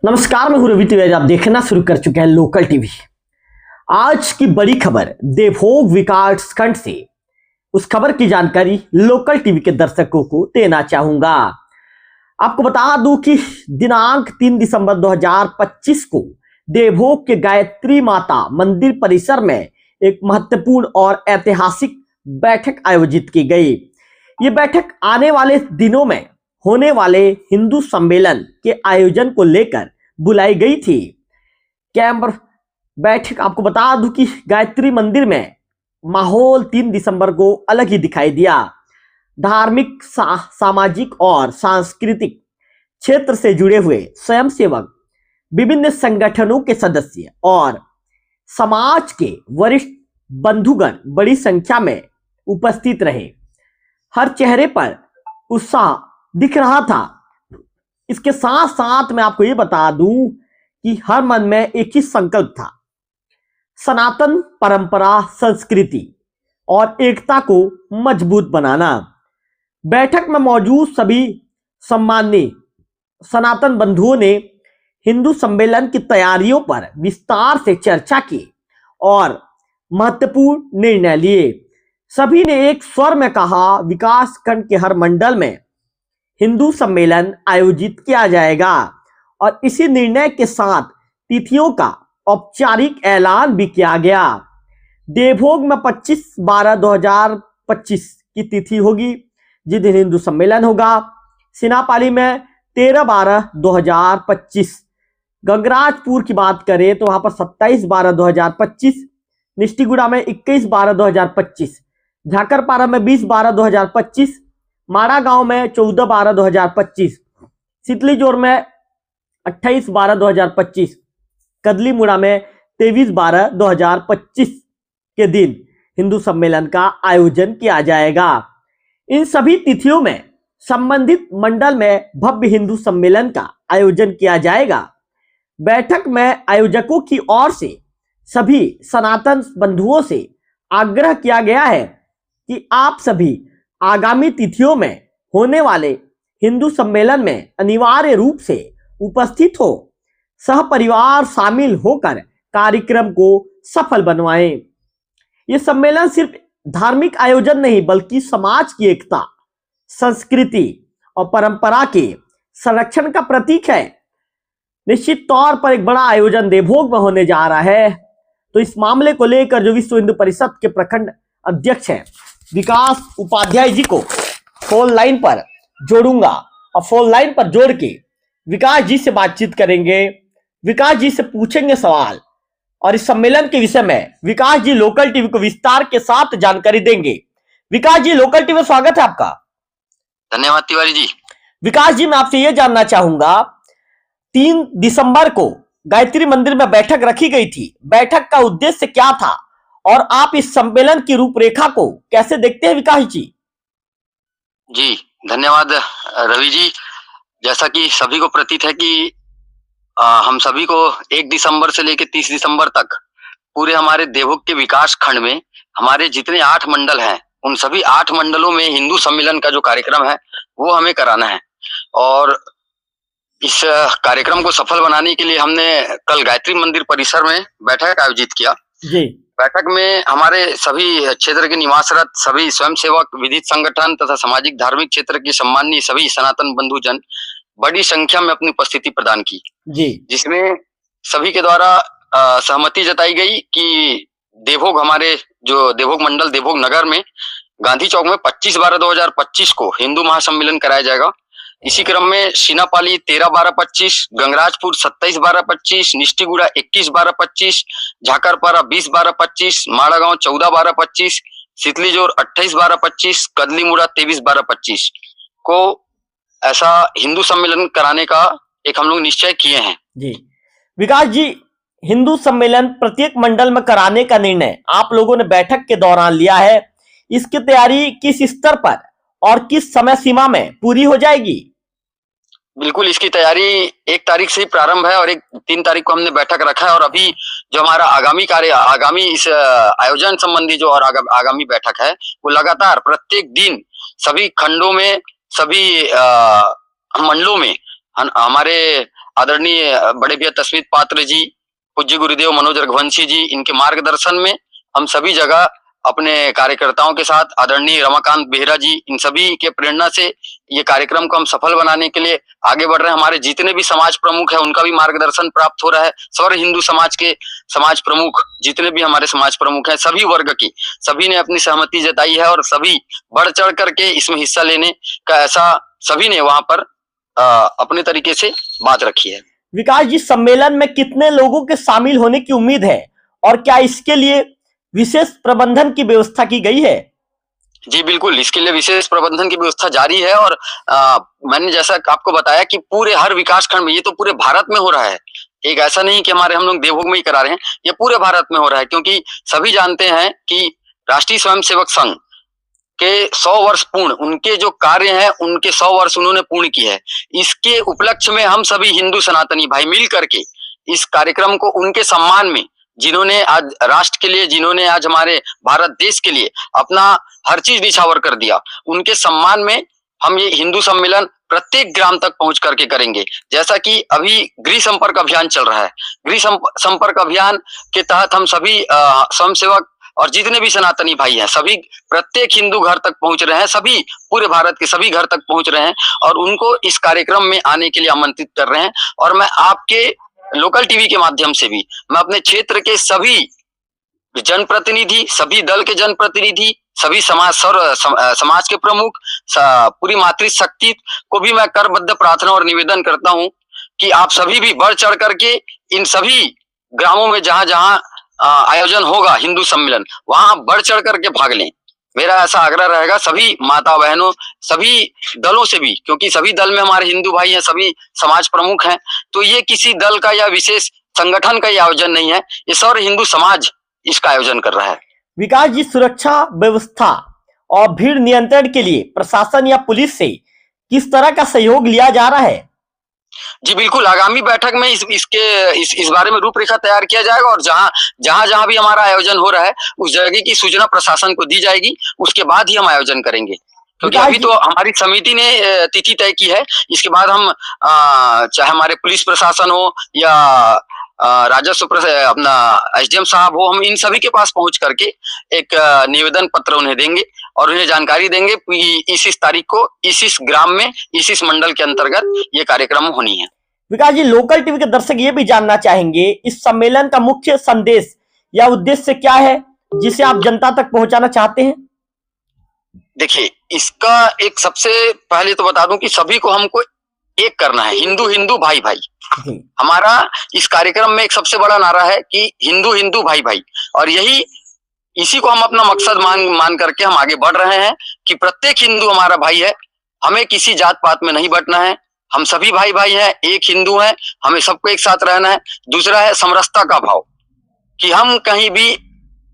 नमस्कार, मैं हूं रवि तिवारी। आप देखना शुरू कर चुके हैं लोकल टीवी। आज की बड़ी खबर देवभोग विकास खंड से, उस खबर की जानकारी लोकल टीवी के दर्शकों को देना चाहूंगा। आपको बता दूं कि दिनांक 3 दिसंबर 2025 को देवभोग के गायत्री माता मंदिर परिसर में एक महत्वपूर्ण और ऐतिहासिक बैठक आयोजित की गई। ये बैठक आने वाले दिनों में होने वाले हिंदू सम्मेलन के आयोजन को लेकर बुलाई गई थी। कैंबर बैठक, आपको बता दूं कि गायत्री मंदिर में माहौल 3 दिसंबर को अलग ही दिखाई दिया। धार्मिक, सामाजिक और सांस्कृतिक क्षेत्र से जुड़े हुए स्वयंसेवक, विभिन्न संगठनों के सदस्य और समाज के वरिष्ठ बंधुगण बड़ी संख्या में उपस्थित रहे। हर चेहरे पर उत्साह दिख रहा था। इसके साथ साथ मैं आपको ये बता दूं कि हर मन में एक ही संकल्प था, सनातन परंपरा, संस्कृति और एकता को मजबूत बनाना। बैठक में मौजूद सभी सम्माननीय सनातन बंधुओं ने हिंदू सम्मेलन की तैयारियों पर विस्तार से चर्चा की और महत्वपूर्ण निर्णय लिए। सभी ने एक स्वर में कहा, विकास खंड के हर मंडल में हिंदू सम्मेलन आयोजित किया जाएगा और इसी निर्णय के साथ तिथियों का औपचारिक ऐलान भी किया गया। देवभोग में 25/12/2025 की तिथि होगी, जिस दिन हिंदू सम्मेलन होगा। सिनापाली में 13/12/2025, गंगराजपुर की बात करें तो वहां पर 27/12/2025, निष्ठीगुड़ा में 21/12/2025, झाकरपारा में 20/12/2025, माड़ा गांव में 14/12/2025, सितलीजोर में 28/12/2025, कदली मुड़ा में 23/12/2025 के दिन हिंदू सम्मेलन का आयोजन किया जाएगा। इन सभी तिथियों में संबंधित मंडल में भव्य हिंदू सम्मेलन का आयोजन किया जाएगा। बैठक में आयोजकों की ओर से सभी सनातन बंधुओं से आग्रह किया गया है कि आप सभी आगामी तिथियों में होने वाले हिंदू सम्मेलन में अनिवार्य रूप से उपस्थित हो, सहपरिवार शामिल होकर कार्यक्रम को सफल बनवाएं। यह सम्मेलन सिर्फ धार्मिक आयोजन नहीं, बल्कि समाज की एकता, संस्कृति और परंपरा के संरक्षण का प्रतीक है। निश्चित तौर पर एक बड़ा आयोजन देवभोग में होने जा रहा है। तो इस मामले को लेकर जो विश्व हिंदू परिषद के प्रखंड अध्यक्ष हैं विकास उपाध्याय जी को फोन लाइन पर जोड़ूंगा और फोन लाइन पर जोड़ के विकास जी से बातचीत करेंगे। विकास जी से पूछेंगे सवाल और इस सम्मेलन के विषय में विकास जी लोकल टीवी को विस्तार के साथ जानकारी देंगे। विकास जी, लोकल टीवी में स्वागत है आपका। धन्यवाद तिवारी जी। विकास जी, मैं आपसे यह जानना चाहूंगा, 3 दिसंबर को गायत्री मंदिर में बैठक रखी गई थी। बैठक का उद्देश्य क्या था और आप इस सम्मेलन की रूपरेखा को कैसे देखते हैं विकास जी? जी धन्यवाद रवि जी। जैसा कि सभी को प्रतीत है कि हम सभी को 1 दिसंबर से लेकर 30 दिसंबर तक पूरे हमारे देवभोग के विकास खंड में हमारे जितने 8 मंडल हैं, उन सभी 8 मंडलों में हिंदू सम्मेलन का जो कार्यक्रम है वो हमें कराना है। और इस कार्यक्रम को सफल बनाने के लिए हमने कल गायत्री मंदिर परिसर में बैठक आयोजित किया। जी। बैठक में हमारे सभी क्षेत्र के निवासरत सभी स्वयंसेवक, विधिक संगठन तथा सामाजिक धार्मिक क्षेत्र के सम्माननीय सभी सनातन बंधुजन बड़ी संख्या में अपनी उपस्थिति प्रदान की। जी। जिसमें सभी के द्वारा सहमति जताई गई कि देवभोग, हमारे जो देवभोग मंडल देवभोग नगर में गांधी चौक में 25/12/2025 को हिंदू महासम्मेलन कराया जाएगा। इसी क्रम में सीनापाली 13/12/25, गंगराजपुर 27/12/25, निष्ठीगुड़ा 21/12/25, झाकरपारा 20/12/25, माड़ा गांव 14/12/25, सितलीजोर 28/12/25, कदली मुड़ा 23/12/25 को ऐसा हिंदू सम्मेलन कराने का एक हम लोग निश्चय किए हैं। जी विकास जी, हिंदू सम्मेलन प्रत्येक मंडल में कराने का निर्णय आप लोगों ने बैठक के दौरान लिया है। इसकी तैयारी किस स्तर पर और किस समय सीमा में पूरी हो जाएगी? बिल्कुल, इसकी तैयारी 1 तारीख से ही प्रारंभ है और 3 तारीख को हमने बैठक रखा है। और अभी जो हमारा आगामी इस आयोजन संबंधी जो और आगामी बैठक है वो लगातार प्रत्येक दिन सभी खंडों में, सभी मंडलों में हमारे आदरणीय बड़े भैया तस्वीर पात्र जी, पूज्य गुरुदेव मनोज रघुवंशी जी, इनके मार्गदर्शन में हम सभी जगह अपने कार्यकर्ताओं के साथ, आदरणीय रमाकांत बेहरा जी, इन सभी के प्रेरणा से ये कार्यक्रम को हम सफल बनाने के लिए आगे बढ़ रहे हैं। हमारे जितने भी समाज प्रमुख हैं उनका भी मार्गदर्शन प्राप्त हो रहा है। सर्व हिंदू समाज के समाज प्रमुख, जितने भी हमारे समाज प्रमुख हैं, सभी वर्ग की, सभी ने अपनी सहमति जताई है और सभी बढ़ चढ़ करके इसमें हिस्सा लेने का ऐसा सभी ने वहां पर अपने तरीके से बात रखी है। विकास जी, सम्मेलन में कितने लोगों के शामिल होने की उम्मीद है और क्या इसके लिए विशेष प्रबंधन की व्यवस्था की गई है? जी बिल्कुल, इसके लिए विशेष प्रबंधन की व्यवस्था जारी है और मैंने जैसा आपको बताया कि पूरे हर विकास खंड में, ये तो पूरे भारत में हो रहा है। एक ऐसा नहीं कि हमारे हम लोग देवभोग में ही करा रहे हैं, ये पूरे भारत में हो रहा है, क्योंकि सभी जानते हैं कि राष्ट्रीय स्वयंसेवक संघ के 100 वर्ष पूर्ण, उनके जो कार्य हैं उनके 100 वर्ष उन्होंने पूर्ण की है। इसके उपलक्ष्य में हम सभी हिंदू सनातनी भाई मिल करके इस कार्यक्रम को उनके सम्मान में, जिन्होंने आज राष्ट्र के लिए, जिन्होंने आज हमारे भारत देश के लिए अपना हर चीज निछावर कर दिया, उनके सम्मान में हम ये हिंदू सम्मेलन प्रत्येक ग्राम तक पहुंच करके करेंगे। जैसा कि अभी गृह संपर्क अभियान चल रहा है, गृह संपर्क अभियान के तहत हम सभी स्वयंसेवक और जितने भी सनातनी भाई हैं, सभी प्रत्येक हिंदू घर तक पहुंच रहे हैं, सभी पूरे भारत के सभी घर तक पहुंच रहे हैं और उनको इस कार्यक्रम में आने के लिए आमंत्रित कर रहे हैं। और मैं आपके लोकल टीवी के माध्यम से भी मैं अपने क्षेत्र के सभी जनप्रतिनिधि, सभी दल के जनप्रतिनिधि, सभी समाज के प्रमुख, पूरी मातृशक्ति को भी मैं करबद्ध प्रार्थना और निवेदन करता हूं कि आप सभी भी बढ़ चढ़ करके इन सभी ग्रामों में जहां जहां आयोजन होगा हिंदू सम्मेलन, वहां बढ़ चढ़ करके भाग लें। मेरा ऐसा आग्रह रहेगा सभी माता बहनों, सभी दलों से भी, क्योंकि सभी दल में हमारे हिंदू भाई हैं, सभी समाज प्रमुख हैं, तो ये किसी दल का या विशेष संगठन का ये आयोजन नहीं है, ये सर्व हिंदू समाज इसका आयोजन कर रहा है। विकास जी, सुरक्षा व्यवस्था और भीड़ नियंत्रण के लिए प्रशासन या पुलिस से किस तरह का सहयोग लिया जा रहा है? जी बिल्कुल, आगामी बैठक में इस बारे में रूपरेखा तैयार किया जाएगा और जहां भी हमारा आयोजन हो रहा है उस जगह की सूचना प्रशासन को दी जाएगी, उसके बाद ही हम आयोजन करेंगे। क्योंकि अभी तो हमारी समिति ने तिथि तय की है, इसके बाद हम चाहे हमारे पुलिस प्रशासन हो या राजस्व अपना एसडीएम साहब हो, हम इन सभी के पास पहुंच करके एक निवेदन पत्र उन्हें देंगे और उन्हें जानकारी देंगे कि इस तारीख को इस ग्राम में इस मंडल के अंतर्गत ये कार्यक्रम होनी है। विकास जी, लोकल टीवी के दर्शक ये भी जानना चाहेंगे, इस सम्मेलन का मुख्य संदेश या उद्देश्य क्या है जिसे आप जनता तक पहुंचाना चाहते हैं? देखिए, इसका एक सबसे पहले तो बता दूं कि सभी को हमको एक करना है, हिंदू हिंदू भाई भाई। हमारा इस कार्यक्रम में एक सबसे बड़ा नारा है कि हिंदू हिंदू भाई भाई, और इसी को हम अपना मकसद मान करके हम आगे बढ़ रहे हैं कि प्रत्येक हिंदू हमारा भाई है, हमें किसी जात पात में नहीं बंटना है, हम सभी भाई भाई हैं, एक हिंदू हैं, हमें सबको एक साथ रहना है। दूसरा है समरसता का भाव, कि हम कहीं भी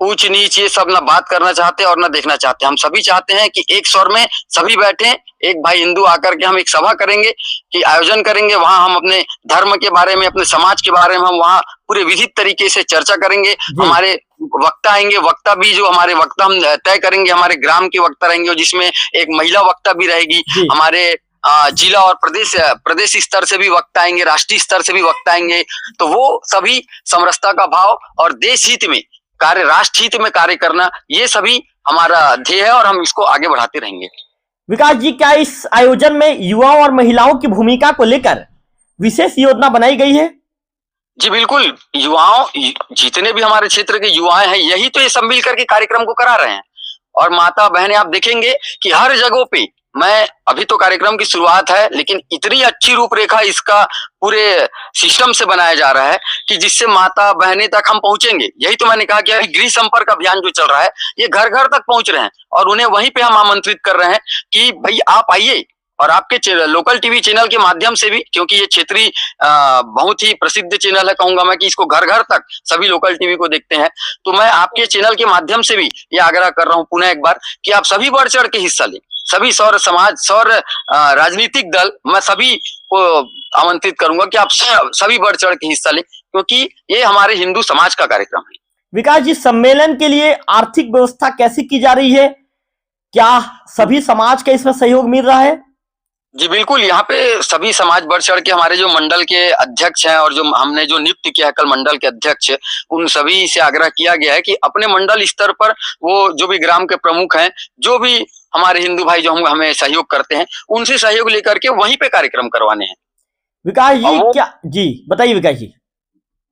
ऊंच नीच ये सब ना बात करना चाहते और ना देखना चाहते। हम सभी चाहते हैं कि एक स्वर में सभी बैठे, एक भाई हिंदू आकर के हम एक सभा करेंगे, कि आयोजन करेंगे, वहां हम अपने धर्म के बारे में, अपने समाज के बारे में हम वहां पूरे विधित तरीके से चर्चा करेंगे। हमारे वक्ता आएंगे, वक्ता भी जो हमारे वक्ता हम तय करेंगे, हमारे ग्राम के वक्ता रहेंगे, जिसमें एक महिला वक्ता भी रहेगी। हमारे जिला और प्रदेश स्तर से भी वक्ता आएंगे, राष्ट्रीय स्तर से भी वक्ता आएंगे। तो वो सभी समरसता का भाव और देश हित में कार्य, राष्ट्र हित में कार्य करना, ये सभी हमारा ध्येय है और हम इसको आगे बढ़ाते रहेंगे। विकास जी, क्या इस आयोजन में युवाओं और महिलाओं की भूमिका को लेकर विशेष योजना बनाई गई है? जी बिल्कुल, युवाओं, जितने भी हमारे क्षेत्र के युवाएं हैं, यही तो ये सब मिल करके कार्यक्रम को करा रहे हैं। और माता बहनें, आप देखेंगे कि हर जगह पे, मैं अभी तो कार्यक्रम की शुरुआत है, लेकिन इतनी अच्छी रूपरेखा इसका पूरे सिस्टम से बनाया जा रहा है कि जिससे माता बहनें तक हम पहुंचेंगे। यही तो मैंने कहा कि अभी गृह संपर्क अभियान जो चल रहा है, ये घर घर तक पहुंच रहे हैं और उन्हें वहीं पे हम आमंत्रित कर रहे हैं कि भाई आप आइए, और आपके लोकल टीवी चैनल के माध्यम से भी, क्योंकि ये क्षेत्रीय बहुत ही प्रसिद्ध चैनल है, कहूंगा मैं कि इसको घर घर तक सभी लोकल टीवी को देखते हैं, तो मैं आपके चैनल के माध्यम से भी ये आग्रह कर रहा हूं पुनः एक बार कि आप सभी बढ़ चढ़ के हिस्सा लें। सभी सौर समाज, सौर राजनीतिक दल, मैं सभी को आमंत्रित करूंगा कि आप सभी बढ़ चढ़ के हिस्सा लें, क्योंकि ये हमारे हिंदू समाज का कार्यक्रम है। विकास जी, सम्मेलन के लिए आर्थिक व्यवस्था कैसी की जा रही है? क्या सभी समाज का इसमें सहयोग मिल रहा है? जी बिल्कुल, यहाँ पे सभी समाज बढ़ चढ़ के हमारे जो मंडल के अध्यक्ष हैं और जो हमने जो नियुक्त किया है कल मंडल के अध्यक्ष, उन सभी से आग्रह किया गया है कि अपने मंडल स्तर पर वो जो भी ग्राम के प्रमुख हैं, जो भी हमारे हिंदू भाई जो हम हमें सहयोग करते हैं, उनसे सहयोग लेकर के वहीं पे कार्यक्रम करवाने हैं। विकास और जी वो क्या जी बताइए विकास जी।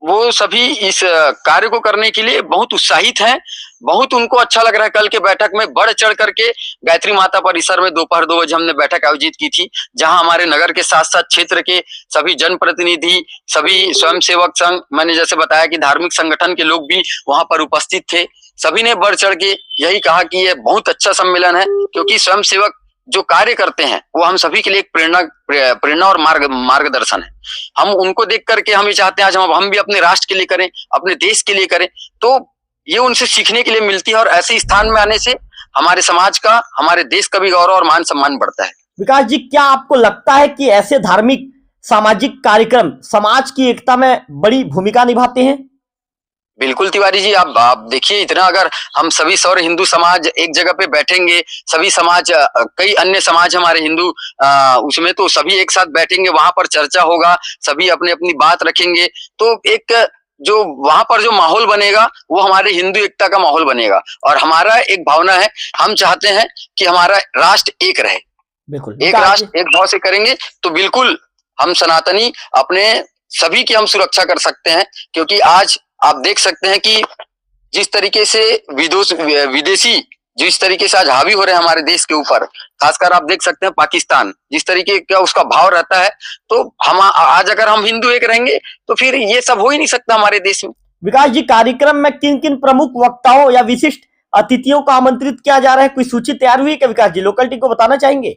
वो सभी इस कार्य को करने के लिए बहुत उत्साहित हैं, बहुत उनको अच्छा लग रहा है। कल के बैठक में बढ़ चढ़ करके गायत्री माता परिसर में दोपहर 2 बजे हमने बैठक आयोजित की थी, जहां हमारे नगर के साथ-साथ क्षेत्र के सभी जनप्रतिनिधि, सभी स्वयंसेवक संघ, मैंने जैसे बताया कि धार्मिक संगठन के लोग भी वहां पर उपस्थित थे। सभी ने बढ़ चढ़ के यही कहा कि ये बहुत अच्छा सम्मेलन है, क्योंकि स्वयंसेवक जो कार्य करते हैं वो हम सभी के लिए एक प्रेरणा और मार्गदर्शन है। हम उनको देख करके हम ये चाहते हैं आज हम भी अपने राष्ट्र के लिए करें, अपने देश के लिए करें, तो ये उनसे सीखने के लिए मिलती है और ऐसे स्थान में आने से हमारे समाज का, हमारे देश का भी गौरव और मान सम्मान बढ़ता है। विकास जी क्या आपको लगता है कि ऐसे धार्मिक सामाजिक कार्यक्रम समाज की एकता में बड़ी भूमिका निभाते हैं? बिल्कुल तिवारी जी, आप देखिए, इतना अगर हम सभी सौर हिंदू समाज एक जगह पे बैठेंगे, सभी समाज कई अन्य समाज हमारे हिंदू उसमें तो सभी एक साथ बैठेंगे, वहां पर चर्चा होगा, सभी अपनी अपनी बात रखेंगे, तो एक जो वहां पर जो माहौल बनेगा वो हमारे हिंदू एकता का माहौल बनेगा। और हमारा एक भावना है, हम चाहते हैं कि हमारा राष्ट्र एक रहे, बिल्कुल एक राष्ट्र एक भाव से करेंगे तो बिल्कुल हम सनातनी अपने सभी की हम सुरक्षा कर सकते हैं। क्योंकि आज आप देख सकते हैं कि जिस तरीके से विदेशी जिस तरीके से आज हावी हो रहे हैं हमारे देश के ऊपर, खासकर आप देख सकते हैं पाकिस्तान जिस तरीके का उसका भाव रहता है, तो हम आज अगर हम हिंदू एक रहेंगे तो फिर ये सब हो ही नहीं सकता हमारे देश में। विकास जी कार्यक्रम में किन किन प्रमुख वक्ताओं या विशिष्ट अतिथियों को आमंत्रित किया जा रहा है, कोई सूची तैयार हुई है क्या विकास जी? लोकल टीवी को बताना चाहेंगे?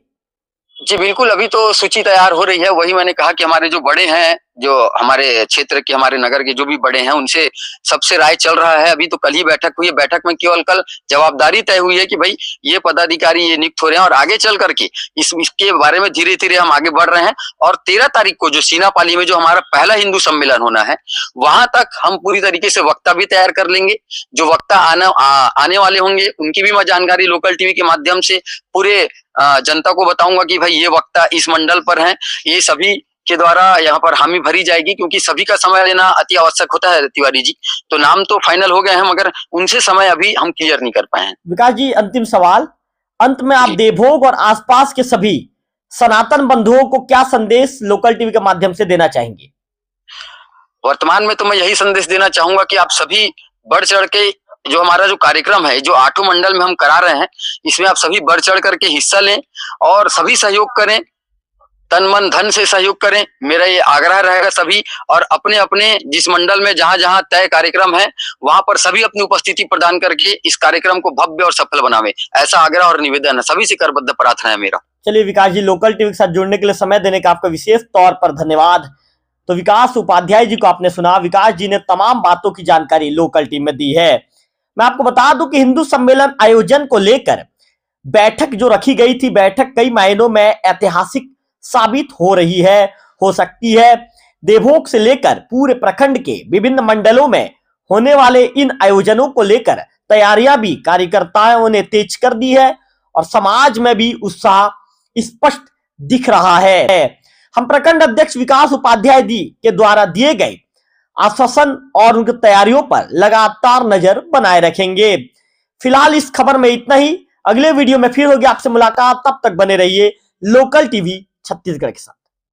जी बिल्कुल, अभी तो सूची तैयार हो रही है। वही मैंने कहा कि हमारे जो बड़े हैं, जो हमारे क्षेत्र के, हमारे नगर के जो भी बड़े हैं, उनसे सबसे राय चल रहा है। अभी तो कल ही बैठक हुई है, बैठक में केवल कल जवाबदारी तय हुई है कि भाई ये पदाधिकारी ये नियुक्त हो रहे हैं और आगे चल करके इसके बारे में धीरे-धीरे हम आगे बढ़ रहे हैं। और 13 तारीख को जो सीनापाली में जो हमारा पहला हिंदू सम्मेलन होना है, वहां तक हम पूरी तरीके से वक्ता भी तैयार कर लेंगे। जो वक्ता आने वाले होंगे उनकी भी मैं जानकारी लोकल टीवी के माध्यम से पूरे जनता को बताऊंगा कि भाई ये वक्ता इस मंडल पर हैं, ये सभी के द्वारा यहाँ पर हामी भरी जाएगी, क्योंकि सभी का समय लेना अति आवश्यक होता है तिवारी जी। तो नाम तो फाइनल हो गए हैं, मगर उनसे समय अभी हम क्लियर नहीं कर पाए हैं। विकास जी अंतिम सवाल, अंत में आप देवभोग और आसपास के सभी सनातन बंधुओं को क्या संदेश लोकल टीवी के माध्यम से देना चाहेंगे? वर्तमान में तो मैं यही संदेश देना चाहूंगा कि आप सभी बढ़ चढ़ के जो हमारा जो कार्यक्रम है, जो 8 मंडल में हम करा रहे हैं, इसमें आप सभी बढ़ चढ़ करके हिस्सा लें और सभी सहयोग करें, तन मन धन से सहयोग करें। मेरा ये आग्रह रहेगा सभी, और अपने अपने जिस मंडल में जहां जहां तय कार्यक्रम है वहां पर सभी अपनी उपस्थिति प्रदान करके इस कार्यक्रम को भव्य और सफल बनावे, ऐसा आग्रह और निवेदन है, सभी से करबद्ध प्रार्थना है मेरा। चलिए विकास जी, लोकल टीवी के साथ जुड़ने के लिए समय देने का आपका विशेष तौर पर धन्यवाद। तो विकास उपाध्याय जी को आपने सुना, विकास जी ने तमाम बातों की जानकारी लोकल टीवी में दी है। मैं आपको बता दूं कि हिंदू सम्मेलन आयोजन को लेकर बैठक जो रखी गई थी, बैठक कई मायनों में ऐतिहासिक साबित हो रही है, हो सकती है। देवभोग से लेकर पूरे प्रखंड के विभिन्न मंडलों में होने वाले इन आयोजनों को लेकर तैयारियां भी कार्यकर्ताओं ने तेज कर दी है और समाज में भी उत्साह स्पष्ट दिख रहा है। हम प्रखंड अध्यक्ष विकास उपाध्याय जी के द्वारा दिए गए आश्वासन और उनकी तैयारियों पर लगातार नजर बनाए रखेंगे। फिलहाल इस खबर में इतना ही, अगले वीडियो में फिर होगी आपसे मुलाकात, तब तक बने रहिए लोकल टीवी छत्तीसगढ़ के साथ।